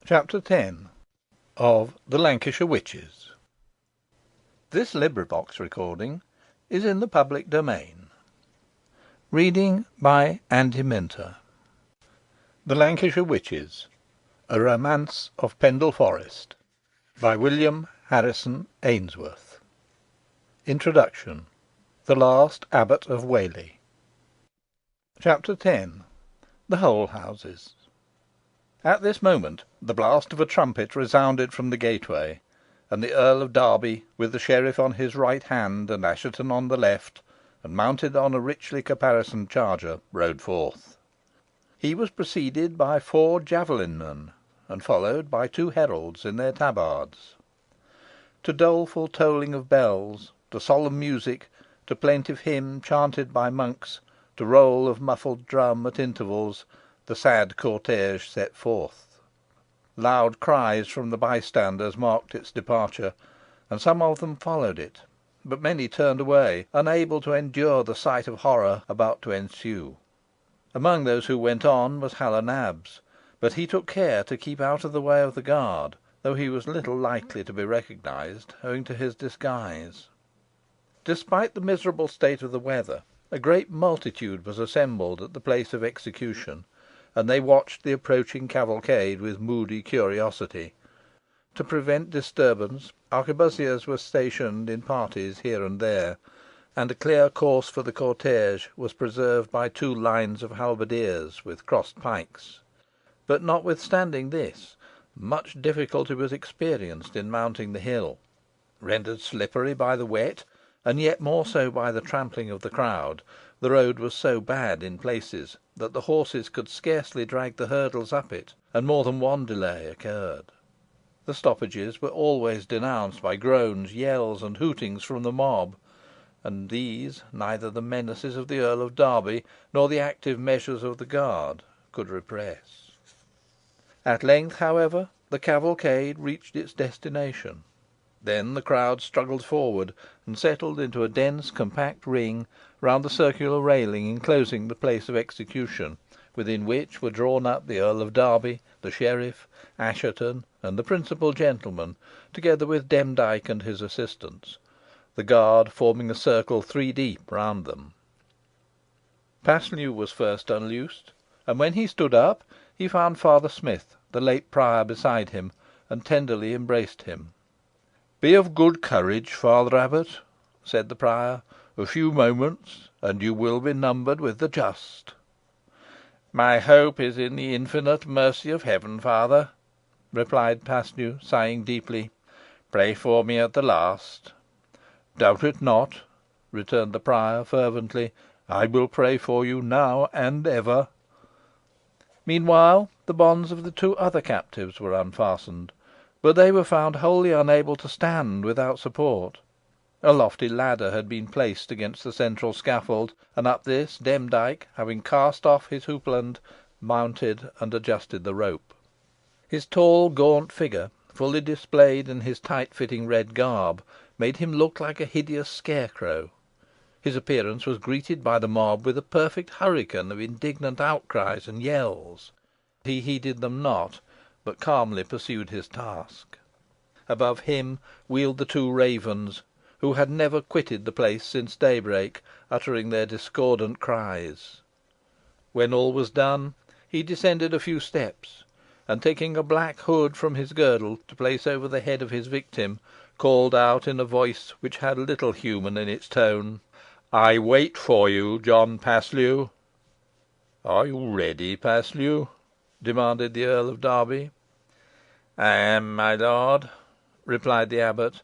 Chapter 10 of the Lancashire Witches. This recording is in the public domain. Reading by Andy Minter. The Lancashire Witches, a Romance of Pendle Forest, by William Harrison Ainsworth. Introduction. The Last Abbot of Whalley. Chapter 10 The Holehouses. At this moment the blast of a trumpet resounded from the gateway, and the Earl of Derby, with the sheriff on his right hand and Assheton on the left, and mounted on a richly caparisoned charger, rode forth. He was preceded by 4 javelin men, and followed by 2 heralds in their tabards. To doleful tolling of bells, to solemn music, to plaintive hymn chanted by monks, to roll of muffled drum at intervals, the sad cortège set forth. Loud cries from the bystanders marked its departure, and some of them followed it, but many turned away, unable to endure the sight of horror about to ensue. Among those who went on was Hal o' Nabs, but he took care to keep out of the way of the guard, though he was little likely to be recognised, owing to his disguise. Despite the miserable state of the weather, a great multitude was assembled at the place of execution, and they watched the approaching cavalcade with moody curiosity. To prevent disturbance, arquebusiers were stationed in parties here and there, and a clear course for the cortège was preserved by 2 lines of halberdiers with crossed pikes. But notwithstanding this, much difficulty was experienced in mounting the hill. Rendered slippery by the wet, and yet more so by the trampling of the crowd, the road was so bad in places that the horses could scarcely drag the hurdles up it, and more than one delay occurred. The stoppages were always denounced by groans, yells, and hootings from the mob, and these neither the menaces of the Earl of Derby nor the active measures of the guard could repress. At length, however, the cavalcade reached its destination. Then the crowd struggled forward, and settled into a dense compact ring round the circular railing enclosing the place of execution, within which were drawn up the Earl of Derby, the sheriff, Assheton, and the principal gentlemen, together with Demdike and his assistants, the guard forming a circle 3 deep round them. Paslew was first unloosed, and when he stood up he found Father Smith, the late prior, beside him, and tenderly embraced him. "Be of good courage, Father Abbot," said the prior. "A few moments, and you will be numbered with the just." "My hope is in the infinite mercy of Heaven, father," replied Paslew, sighing deeply. "Pray for me at the last." "Doubt it not," returned the prior, fervently. "I will pray for you now and ever." Meanwhile the bonds of the 2 other captives were unfastened, but they were found wholly unable to stand without support. A lofty ladder had been placed against the central scaffold, and up this Demdike, having cast off his houppelande, mounted and adjusted the rope. His tall gaunt figure, fully displayed in his tight fitting red garb, made him look like a hideous scarecrow. His appearance was greeted by the mob with a perfect hurricane of indignant outcries and yells. He heeded them not, but calmly pursued his task. Above him wheeled the 2 ravens, who had never quitted the place since daybreak, uttering their discordant cries. When all was done, he descended a few steps, and taking a black hood from his girdle to place over the head of his victim, called out in a voice which had little human in its tone, "I wait for you, John Paslew." "Are you ready, Paslew?" demanded the Earl of Derby. "I am, my lord," replied the abbot,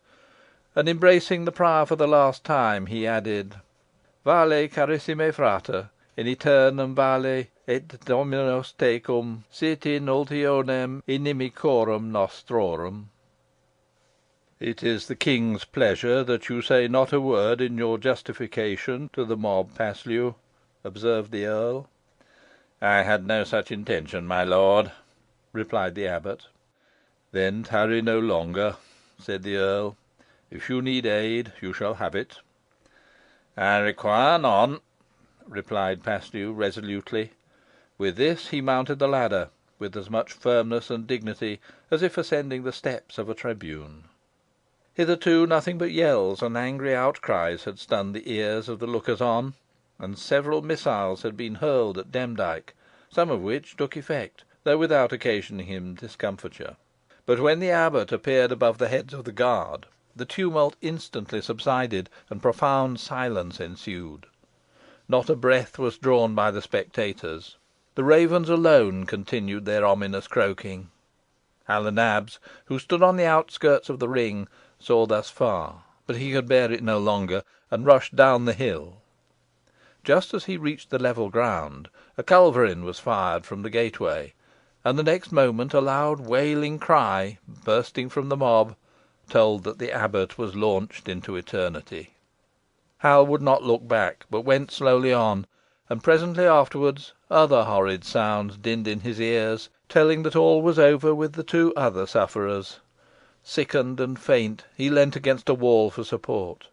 and, embracing the prior for the last time, he added, "Vale, carissime frater, in aeternum vale, et Dominus tecum, sit in ultionem inimicorum nostrorum." "It is the king's pleasure that you say not a word in your justification to the mob, Paslew," observed the earl. "I had no such intention, my lord," replied the abbot. "Then tarry no longer," said the earl. "If you need aid, you shall have it." "I require none," replied Paslew, resolutely. With this he mounted the ladder, with as much firmness and dignity as if ascending the steps of a tribune. Hitherto nothing but yells and angry outcries had stunned the ears of the lookers on, and several missiles had been hurled at Demdike, some of which took effect, though without occasioning him discomfiture. But when the abbot appeared above the heads of the guard, the tumult instantly subsided, and profound silence ensued. Not a breath was drawn by the spectators. The ravens alone continued their ominous croaking. Hal o' Nabs, who stood on the outskirts of the ring, saw thus far, but he could bear it no longer, and rushed down the hill. Just as he reached the level ground, a culverin was fired from the gateway, and the next moment a loud wailing cry, bursting from the mob, told that the abbot was launched into eternity. Hal would not look back, but went slowly on, and presently afterwards other horrid sounds dinned in his ears, telling that all was over with the two other sufferers. Sickened and faint, he leant against a wall for support.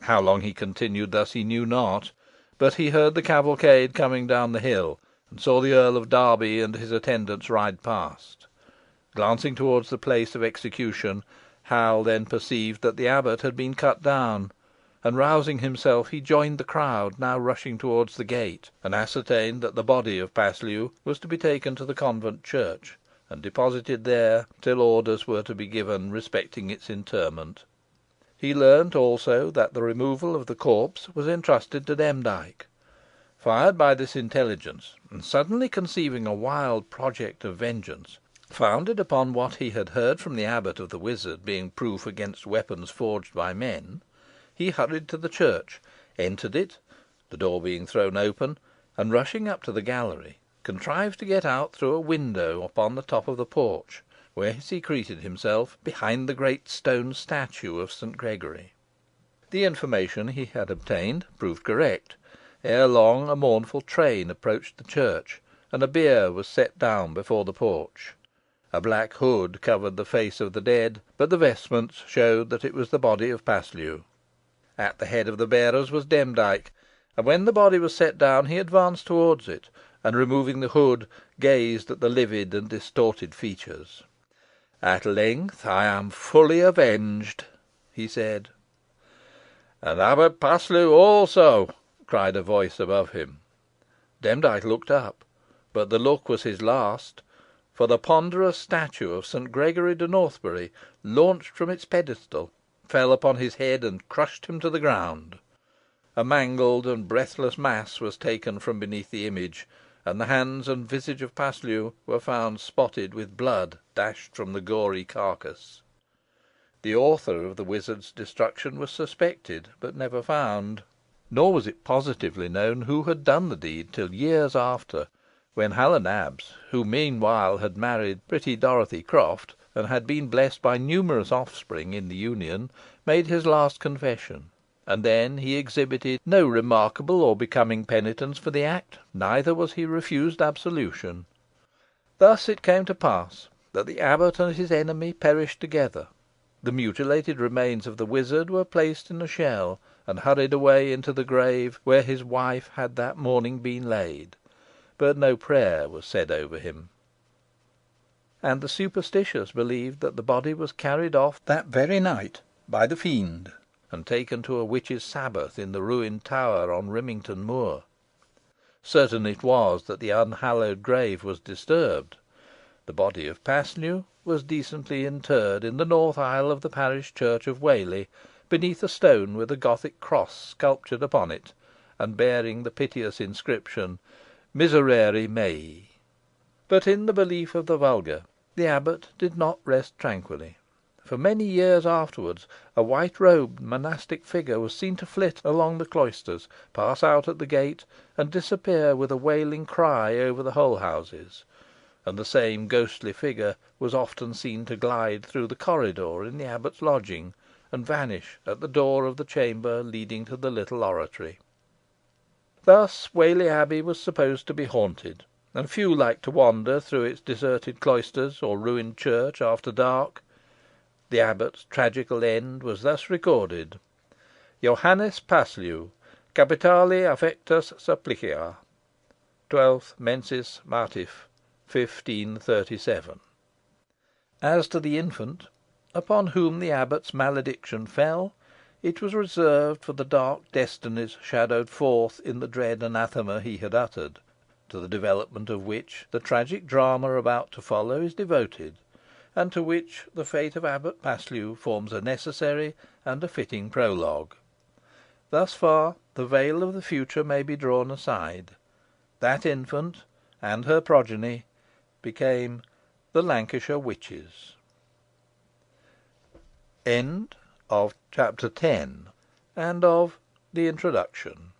How long he continued thus he knew not, but he heard the cavalcade coming down the hill, and saw the Earl of Derby and his attendants ride past. Glancing towards the place of execution, Hal then perceived that the abbot had been cut down, and rousing himself, he joined the crowd now rushing towards the gate, and ascertained that the body of Paslew was to be taken to the convent church, and deposited there till orders were to be given respecting its interment. He learnt also that the removal of the corpse was entrusted to Demdike. Fired by this intelligence, and suddenly conceiving a wild project of vengeance, founded upon what he had heard from the abbot of the wizard being proof against weapons forged by men, he hurried to the church, entered it, the door being thrown open, and rushing up to the gallery, contrived to get out through a window upon the top of the porch, where he secreted himself behind the great stone statue of St. Gregory. The information he had obtained proved correct. Ere long a mournful train approached the church, and a bier was set down before the porch. A black hood covered the face of the dead, but the vestments showed that it was the body of Paslew. At the head of the bearers was Demdike, and when the body was set down he advanced towards it, and removing the hood, gazed at the livid and distorted features. "At length I am fully avenged," he said. "And Abbot Paslew also," cried a voice above him. Demdike looked up, but the look was his last, for the ponderous statue of St. Gregory de Northbury, launched from its pedestal, fell upon his head and crushed him to the ground. A mangled and breathless mass was taken from beneath the image, and the hands and visage of Paslew were found spotted with blood dashed from the gory carcass. The author of the wizard's destruction was suspected, but never found. Nor was it positively known who had done the deed till years after, when Hal o' Nabs, who meanwhile had married pretty Dorothy Croft, and had been blessed by numerous offspring in the union, made his last confession, and then he exhibited no remarkable or becoming penitence for the act, neither was he refused absolution. Thus it came to pass that the abbot and his enemy perished together. The mutilated remains of the wizard were placed in a shell, and hurried away into the grave where his wife had that morning been laid, but no prayer was said over him. And the superstitious believed that the body was carried off that very night by the fiend, and taken to a witch's sabbath in the ruined tower on Rimington Moor. Certain it was that the unhallowed grave was disturbed. The body of Paslew was decently interred in the north aisle of the parish church of Whalley, beneath a stone with a Gothic cross sculptured upon it, and bearing the piteous inscription, Miserere Mei. But in the belief of the vulgar, the abbot did not rest tranquilly. For many years afterwards, a white-robed monastic figure was seen to flit along the cloisters, pass out at the gate, and disappear with a wailing cry over the Holehouses; and the same ghostly figure was often seen to glide through the corridor in the abbot's lodging, and vanish at the door of the chamber leading to the little oratory. Thus Whalley Abbey was supposed to be haunted, and few liked to wander through its deserted cloisters or ruined church after dark. The abbot's tragical end was thus recorded: Johannes Paslew, capitali affectus supplicia, 12th mensis martif, 1537. As to the infant, upon whom the abbot's malediction fell, it was reserved for the dark destinies shadowed forth in the dread anathema he had uttered, to the development of which the tragic drama about to follow is devoted, and to which the fate of Abbot Paslew forms a necessary and a fitting prologue. Thus far the veil of the future may be drawn aside. That infant and her progeny became the Lancashire Witches. End of Chapter 10 and of the Introduction.